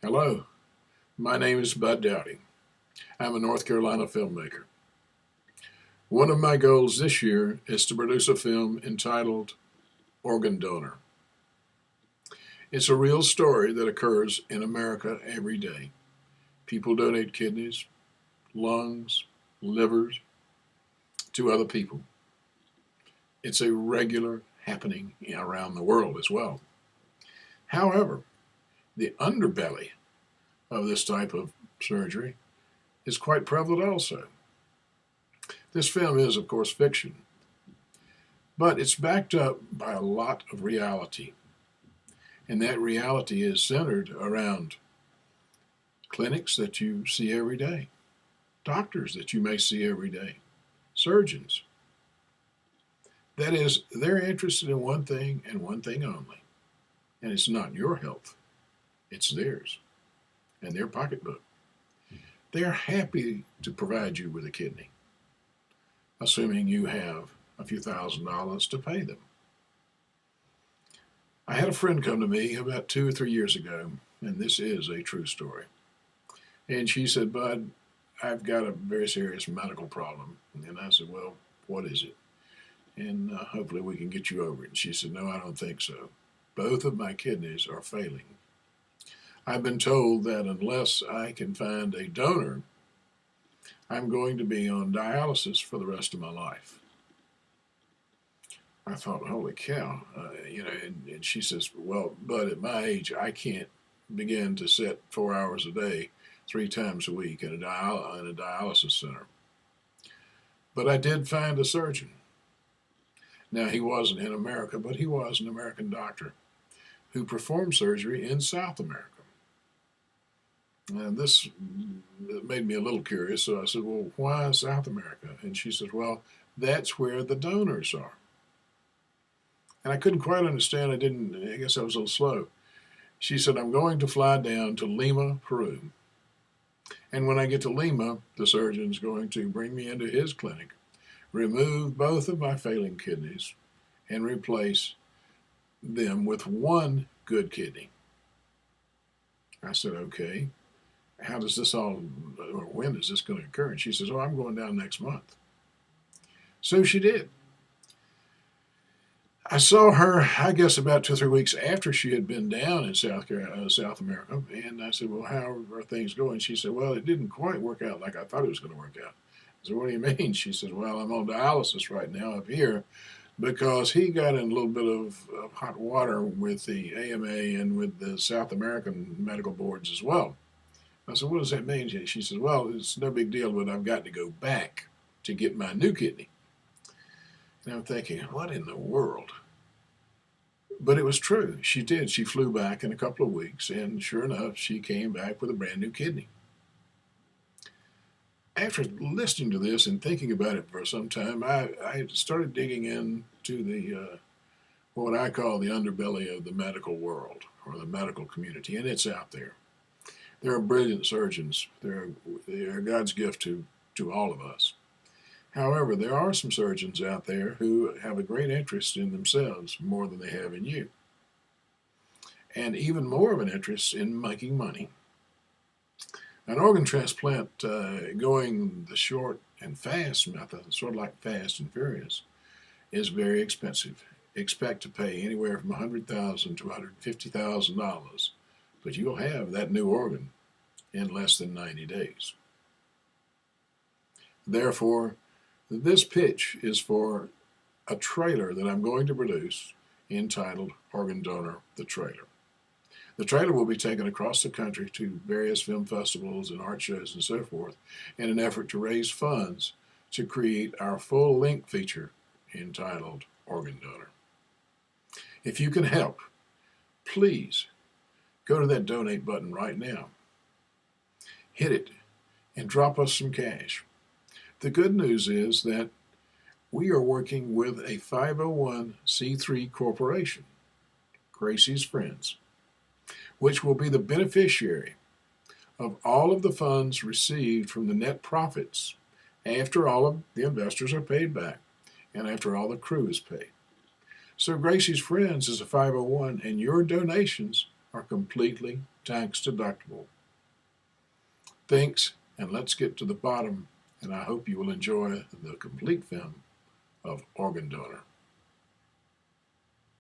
Hello, my name is Bud Dowdy. I'm a North Carolina filmmaker. One of my goals this year is to produce a film entitled Organ Donor. It's a real story that occurs in America every day. People donate kidneys, lungs, livers to other people. It's a regular happening around the world as well. However, the underbelly of this type of surgery is quite prevalent also. This film is, of course, fiction, but it's backed up by a lot of reality. And that reality is centered around clinics that you see every day, doctors that you may see every day, surgeons. That is, they're interested in one thing and one thing only, and it's not your health, it's theirs and their pocketbook. They're happy to provide you with a kidney, assuming you have a few $1,000s to pay them. I had a friend come to me about 2 or 3 years ago, and this is a true story. And she said, Bud, I've got a very serious medical problem. And I said, well, what is it? And hopefully we can get you over it. And she said, no, I don't think so. Both of my kidneys are failing. I've been told that unless I can find a donor, I'm going to be on dialysis for the rest of my life. I thought, holy cow, and she says, well, but at my age, I can't begin to sit 4 hours a day, 3 times a week in a dialysis center. But I did find a surgeon. Now, he wasn't in America, but he was an American doctor who performed surgery in South America. And this made me a little curious, so I said, well, why South America? And she said, well, that's where the donors are. And I couldn't quite understand. I guess I was a little slow. She said, I'm going to fly down to Lima, Peru. And when I get to Lima, the surgeon's going to bring me into his clinic, remove both of my failing kidneys, and replace them with one good kidney. I said, okay, how does this all, or when is this going to occur? And she says, oh, I'm going down next month. So she did. I saw her, I guess, about 2 or 3 weeks after she had been down in South America, and I said, well, how are things going? She said, well, it didn't quite work out like I thought it was going to work out. I said, what do you mean? She said, well, I'm on dialysis right now up here because he got in a little bit of hot water with the AMA and with the South American medical boards as well. I said, what does that mean? She said, well, it's no big deal, but I've got to go back to get my new kidney. And I'm thinking, what in the world? But it was true. She did. She flew back in a couple of weeks, and sure enough, she came back with a brand new kidney. After listening to this and thinking about it for some time, I started digging into the what I call the underbelly of the medical world or the medical community, and it's out there. There are brilliant surgeons. They are God's gift to all of us. However, there are some surgeons out there who have a great interest in themselves more than they have in you. And even more of an interest in making money. An organ transplant going the short and fast method, sort of like Fast and Furious, is very expensive. Expect to pay anywhere from $100,000 to $150,000, but you'll have that new organ in less than 90 days. Therefore, this pitch is for a trailer that I'm going to produce entitled Organ Donor, the Trailer. The trailer will be taken across the country to various film festivals and art shows and so forth in an effort to raise funds to create our full-length feature entitled Organ Donor. If you can help, please go to that donate button right now. Hit it and drop us some cash. The good news is that we are working with a 501c3 corporation, Gracie's Friends, which will be the beneficiary of all of the funds received from the net profits after all of the investors are paid back and after all the crew is paid. So Gracie's Friends is a 501, and your donations are completely tax deductible. Thanks, and let's get to the bottom, and I hope you will enjoy the complete film of Organ Donor.